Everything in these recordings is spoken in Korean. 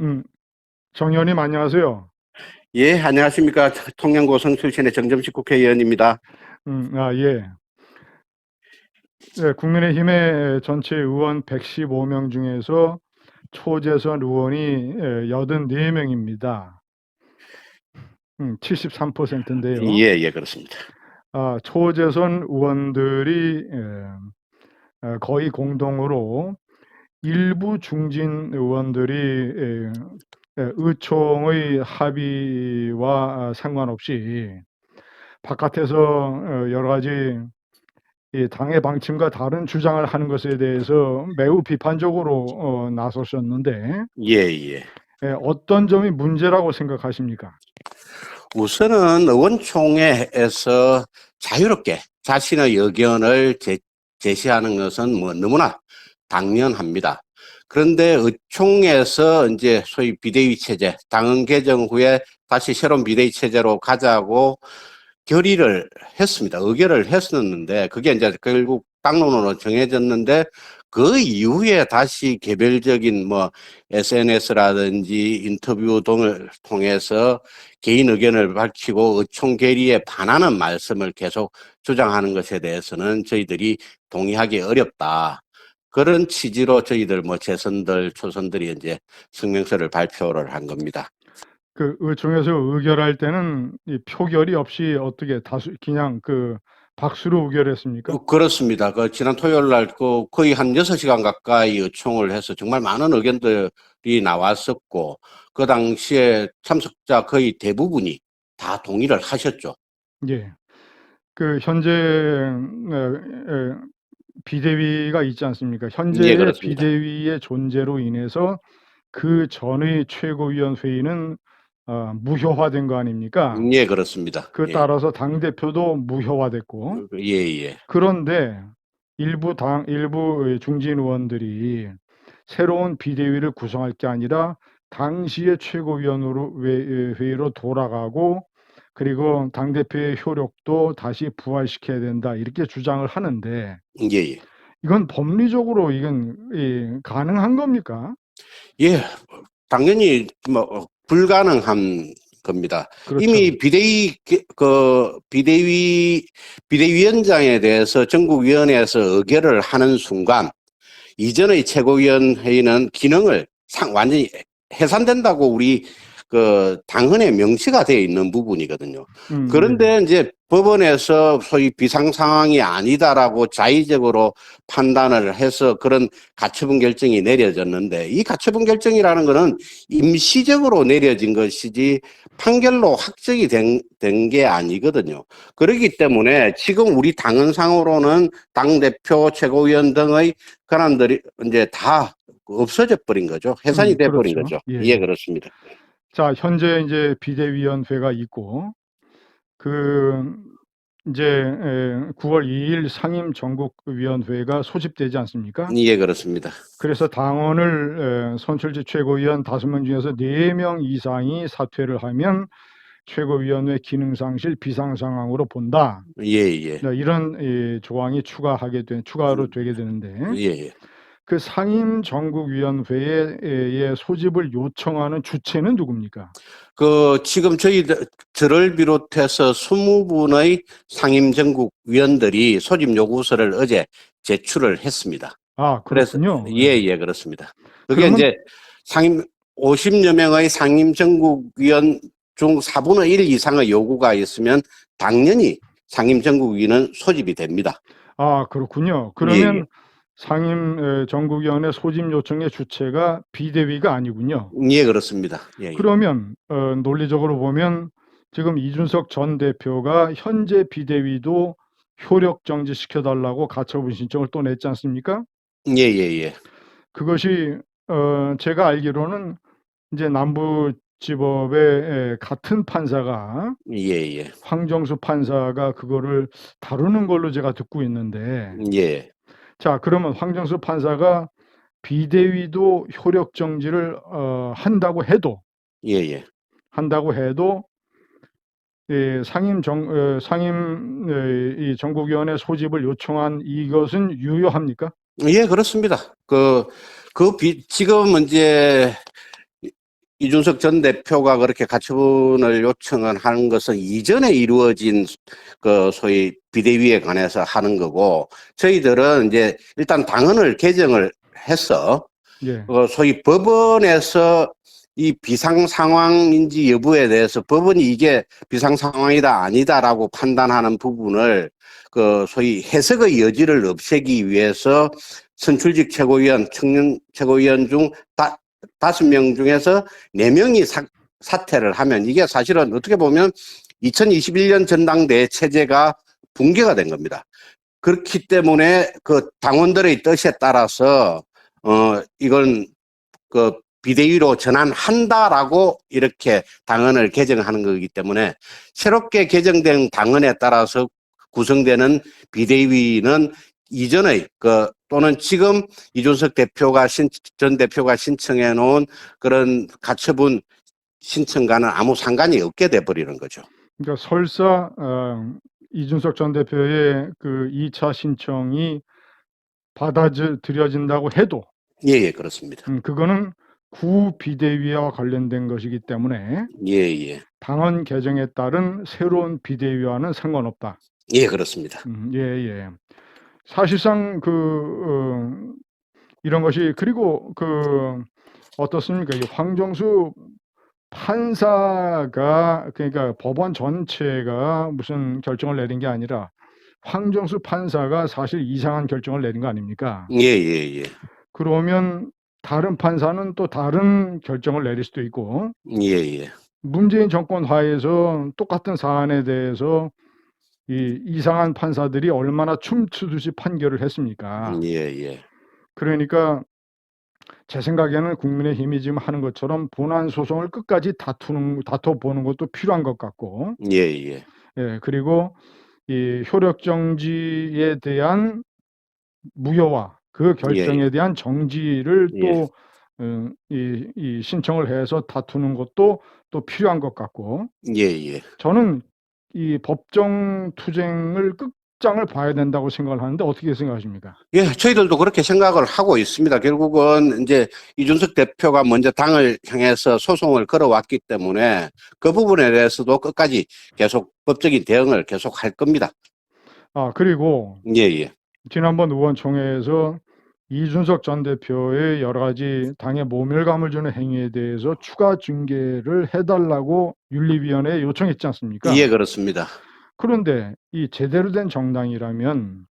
음, 정 의원님 안녕하세요. 예, 안녕하십니까. 통영고성 출신의 정점식 국회의원입니다. 예. 네, 국민의힘의 전체 의원 115명 중에서 초재선 의원이 84명입니다. 73%인데요. 예, 예, 그렇습니다. 초재선 의원들이 거의 공동으로 일부 중진 의원들이 의총의 합의와 상관없이 바깥에서 여러 가지 이 당의 방침과 다른 주장을 하는 것에 대해서 매우 비판적으로 나서셨는데 예, 예. 어떤 점이 문제라고 생각하십니까? 우선은 의원총회에서 자유롭게 자신의 의견을 제시하는 것은 뭐 너무나 당연합니다. 그런데 의총에서 이제 소위 비대위 체제, 당헌 개정 후에 다시 새로운 비대위 체제로 가자고 결의를 했습니다. 의결을 했었는데 그게 이제 결국 당론으로 정해졌는데 그 이후에 다시 개별적인 뭐 SNS라든지 인터뷰 등을 통해서 개인 의견을 밝히고 의총 결의에 반하는 말씀을 계속 주장하는 것에 대해서는 저희들이 동의하기 어렵다. 그런 취지로 저희들 뭐 재선들, 초선들이 이제 성명서를 발표를 한 겁니다. 그 의총에서 의결할 때는 이 표결이 없이 어떻게 그냥 그 박수로 의결했습니까? 그렇습니다. 그 지난 토요일 날 거의 한 6시간 가까이 요청을 해서 정말 많은 의견들이 나왔었고 그 당시에 참석자 거의 대부분이 다 동의를 하셨죠. 예. 그 현재 비대위가 있지 않습니까? 예, 현재의 그렇습니다. 비대위의 존재로 인해서 그 전의 최고위원 회의는 무효화된 거 아닙니까? 예, 그렇습니다. 그 예, 따라서 당대표도 무효화됐고, 예, 예. 그런데 일부 중진 의원들이 새로운 비대위를 구성할 게 아니라 당시의 최고위원으로 회의로 돌아가고, 그리고 당대표의 효력도 다시 부활시켜야 된다, 이렇게 주장을 하는데, 예, 예. 이건 법리적으로 가능한 겁니까? 예, 당연히 뭐 불가능한 겁니다. 그렇죠. 이미 비대위원장에 대해서 전국위원회에서 의결을 하는 순간 이전의 최고위원 회의는 기능을 완전히 해산된다고 우리 그 당헌에 명시가 되어 있는 부분이거든요. 네. 그런데 이제 법원에서 소위 비상 상황이 아니다라고 자의적으로 판단을 해서 그런 가처분 결정이 내려졌는데 이 가처분 결정이라는 것은 임시적으로 내려진 것이지 판결로 확정이 된 게 아니거든요. 그렇기 때문에 지금 우리 당헌상으로는 당대표, 최고위원 등의 권한들이 이제 다 없어져 버린 거죠. 해산이 돼 버린 그렇죠. 거죠. 예, 예, 예. 그렇습니다. 자, 현재 이제 비대위원회가 있고, 그 이제 9월 2일 상임 전국위원회가 소집되지 않습니까? 예, 그렇습니다. 그래서 당원을 선출직 최고위원 5명 중에서 4명 이상이 사퇴를 하면 최고위원회 기능상실 비상상황으로 본다. 예, 예. 네, 이런 조항이 추가로 되게 되는데, 예, 예. 그 상임 전국위원회의 소집을 요청하는 주체는 누굽니까? 지금 저를 비롯해서 20분의 상임 전국 위원들이 소집 요구서를 어제 제출을 했습니다. 그래서 그렇군요. 예, 예. 예, 그렇습니다. 그게 그러면 이제 상임 50여 명의 상임 전국 위원 중 4분의 1 이상의 요구가 있으면 당연히 상임 전국 위원은 소집이 됩니다. 그렇군요. 예, 예. 그러면 상임 전국위원회 소집 요청의 주체가 비대위가 아니군요. 예, 그렇습니다. 예, 예. 그러면 논리적으로 보면 지금 이준석 전 대표가 현재 비대위도 효력 정지시켜달라고 가처분 신청을 또 냈지 않습니까? 예, 예, 예. 그것이 제가 알기로는 이제 남부지법의 같은 판사가 예, 예. 황정수 판사가 그거를 다루는 걸로 제가 듣고 있는데, 예. 자, 그러면 황정수 판사가 비대위도 효력 정지를 예, 예. 한다고 해도 이 전국위원회 소집을 요청한 이것은 유효합니까? 예, 그렇습니다. 지금 이제 이준석 전 대표가 그렇게 가처분을 요청을 하는 것은 이전에 이루어진 그 소위 비대위에 관해서 하는 거고, 저희들은 이제 일단 당헌을 개정을 해서 예. 소위 법원에서 이 비상 상황인지 여부에 대해서 법원이 이게 비상 상황이다 아니다라고 판단하는 부분을 그 소위 해석의 여지를 없애기 위해서 선출직 최고위원, 청년 최고위원 중 5명 중에서 4명이 사퇴를 하면 이게 사실은 어떻게 보면 2021년 전당대회 체제가 붕괴가 된 겁니다. 그렇기 때문에 그 당원들의 뜻에 따라서 이건 그 비대위로 전환한다라고 이렇게 당헌을 개정하는 거기 때문에 새롭게 개정된 당헌에 따라서 구성되는 비대위는 이전의 또는 지금 이준석 전 대표가 신청해 놓은 그런 가처분 신청과는 아무 상관이 없게 돼 버리는 거죠. 그러니까 설사 이준석 전 대표의 그 2차 신청이 받아들여진다고 해도 예, 그렇습니다. 그거는 구비대위와 관련된 것이기 때문에 예. 당헌 개정에 따른 새로운 비대위와는 상관없다. 예, 그렇습니다. 예. 사실상 이런 것이 그리고 어떻습니까? 이 황정수 판사가 그러니까 법원 전체가 무슨 결정을 내린 게 아니라 황정수 판사가 사실 이상한 결정을 내린 거 아닙니까? 예. 그러면 다른 판사는 또 다른 결정을 내릴 수도 있고 예. 문재인 정권 하에서 똑같은 사안에 대해서 이 이상한 판사들이 얼마나 춤추듯이 판결을 했습니까? 예. 그러니까 제 생각에는 국민의힘이 지금 하는 것처럼 본안 소송을 끝까지 다퉈보는 것도 필요한 것 같고, 예. 그리고 이 효력 정지에 대한 무효화, 그 결정에 대한 정지를 또 이 신청을 해서 다투는 것도 또 필요한 것 같고, 예. 저는 이 법정 투쟁을 끝장을 봐야 된다고 생각을 하는데 어떻게 생각하십니까? 예, 저희들도 그렇게 생각을 하고 있습니다. 결국은 이제 이준석 대표가 먼저 당을 향해서 소송을 걸어왔기 때문에 그 부분에 대해서도 끝까지 계속 법적인 대응을 계속 할 겁니다. 그리고 예. 지난번 의원총회에서 이준석 전 대표의 여러 가지 당에 모멸감을 주는 행위에 대해서 추가 징계를 해달라고 윤리위원회에 요청했지 않습니까? 예, 그렇습니다. 그런데 이 제대로 된 정당이라면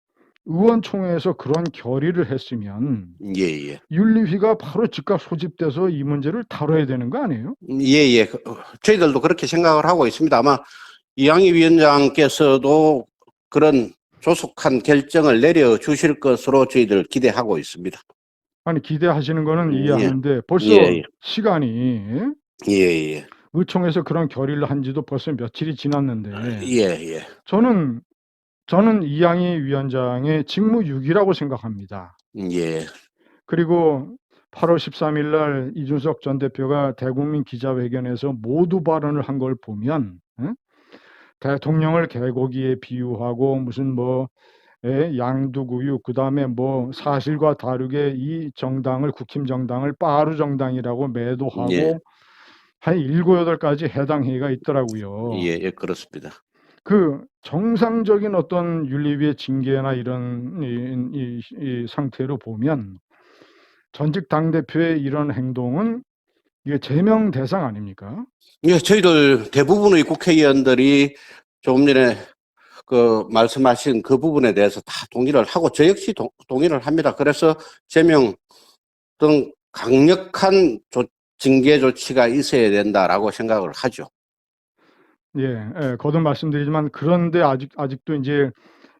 의원총회에서 그런 결의를 했으면 예. 윤리위가 바로 즉각 소집돼서 이 문제를 다뤄야 되는 거 아니에요? 예. 저희들도 그렇게 생각을 하고 있습니다. 아마 이양희 위원장께서도 그런 조속한 결정을 내려주실 것으로 저희들 기대하고 있습니다. 아니 기대하시는 거는 이해하는데 벌써 예. 시간이 예. 의총에서 그런 결의를 한 지도 벌써 며칠이 지났는데 예. 저는 이양희 위원장의 직무유기라고 생각합니다. 예. 그리고 8월 13일 날 이준석 전 대표가 대국민 기자회견에서 모두 발언을 한 걸 보면 대통령을 개고기에 비유하고 무슨 양두구육 그다음에 사실과 다르게 이 정당을 국힘 정당을 빠루 정당이라고 매도하고 예. 한 7, 8가지 해당 행위가 있더라고요. 예, 그렇습니다. 그 정상적인 어떤 윤리위의 징계나 이런 이 상태로 보면 전직 당대표의 이런 행동은 이게 제명 대상 아닙니까? 예, 저희들 대부분의 국회의원들이 조금 전에 말씀하신 그 부분에 대해서 다 동의를 하고 저 역시 동의를 합니다. 그래서 제명 등 강력한 징계 조치가 있어야 된다라고 생각을 하죠. 거듭 말씀드리지만 그런데 아직도 이제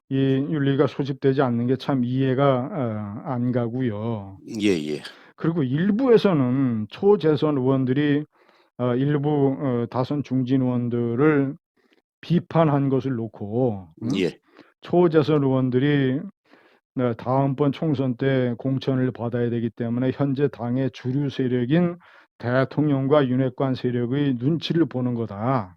이 윤리가 소집되지 않는 게 참 이해가 안 가고요. 예. 그리고 일부에서는 초재선 의원들이 일부 다선 중진 의원들을 비판한 것을 놓고 예. 초재선 의원들이 다음번 총선 때 공천을 받아야 되기 때문에 현재 당의 주류 세력인 대통령과 윤핵관 세력의 눈치를 보는 거다.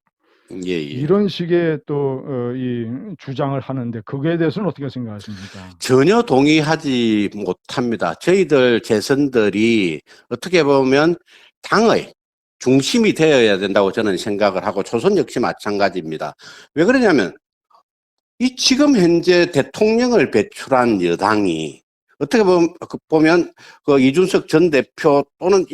예. 이런 식의 또 이 주장을 하는데 그거에 대해서는 어떻게 생각하십니까? 전혀 동의하지 못합니다. 저희들 재선들이 어떻게 보면 당의 중심이 되어야 된다고 저는 생각을 하고 초선 역시 마찬가지입니다. 왜 그러냐면 이 지금 현재 대통령을 배출한 여당이 어떻게 보면 그 이준석 전 대표 또는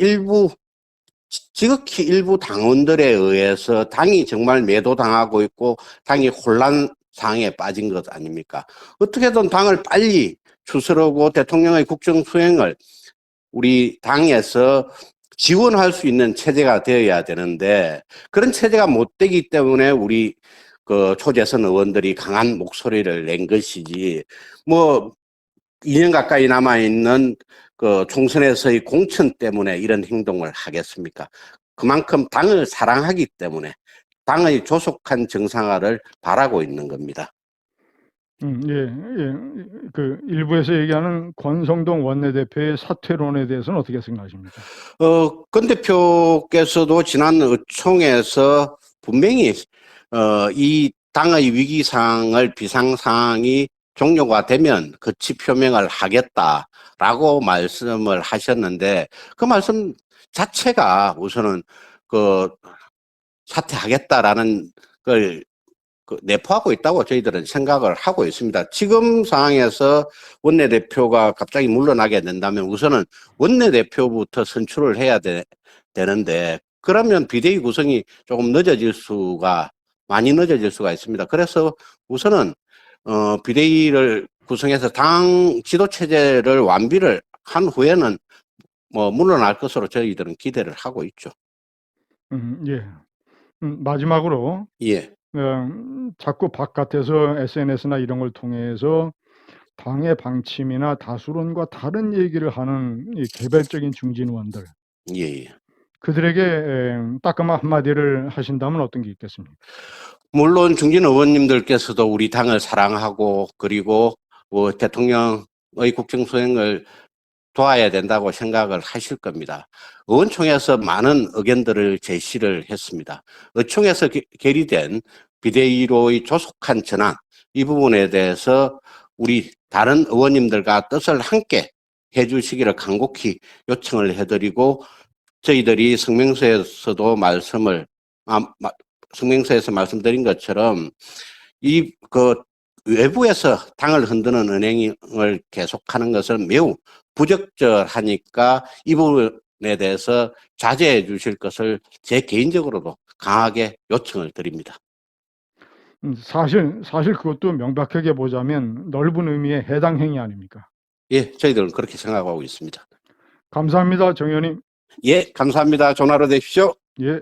지극히 일부 당원들에 의해서 당이 정말 매도당하고 있고 당이 혼란 상황에 빠진 것 아닙니까? 어떻게든 당을 빨리 추스르고 대통령의 국정 수행을 우리 당에서 지원할 수 있는 체제가 되어야 되는데 그런 체제가 못 되기 때문에 우리 그 초재선 의원들이 강한 목소리를 낸 것이지 뭐 2년 가까이 남아있는 그 총선에서의 공천 때문에 이런 행동을 하겠습니까? 그만큼 당을 사랑하기 때문에 당의 조속한 정상화를 바라고 있는 겁니다. 예, 예. 그 일부에서 얘기하는 권성동 원내대표의 사퇴론에 대해서는 어떻게 생각하십니까? 권 대표께서도 지난 의총에서 분명히 이 당의 위기상을 비상상황이 종료가 되면 거치 표명을 하겠다라고 말씀을 하셨는데 그 말씀 자체가 우선은 그 사퇴하겠다라는 걸 내포하고 있다고 저희들은 생각을 하고 있습니다. 지금 상황에서 원내대표가 갑자기 물러나게 된다면 우선은 원내대표부터 선출을 해야 되는데 그러면 비대위 구성이 조금 많이 늦어질 수가 있습니다. 그래서 우선은 비대위를 구성해서 당 지도체제를 완비를 한 후에는 뭐 물러날 것으로 저희들은 기대를 하고 있죠. 예. 마지막으로 예. 자꾸 바깥에서 SNS나 이런 걸 통해서 당의 방침이나 다수론과 다른 얘기를 하는 이 개별적인 중진 의원들, 예. 그들에게 따끔한 한마디를 하신다면 어떤 게 있겠습니까? 물론 중진 의원님들께서도 우리 당을 사랑하고 그리고 대통령의 국정 수행을 도와야 된다고 생각을 하실 겁니다. 의원총회에서 많은 의견들을 제시를 했습니다. 의총에서 결의된 비대위로의 조속한 전환 이 부분에 대해서 우리 다른 의원님들과 뜻을 함께 해주시기를 간곡히 요청을 해드리고 저희들이 성명서에서도 성명서에서 말씀드린 것처럼 외부에서 당을 흔드는 은행을 계속하는 것은 매우 부적절하니까 이 부분에 대해서 자제해 주실 것을 제 개인적으로도 강하게 요청을 드립니다. 사실 그것도 명백하게 보자면 넓은 의미의 해당 행위 아닙니까? 예, 저희들은 그렇게 생각하고 있습니다. 감사합니다, 정 의원님. 예, 감사합니다. 좋은 하루 되십시오. 예.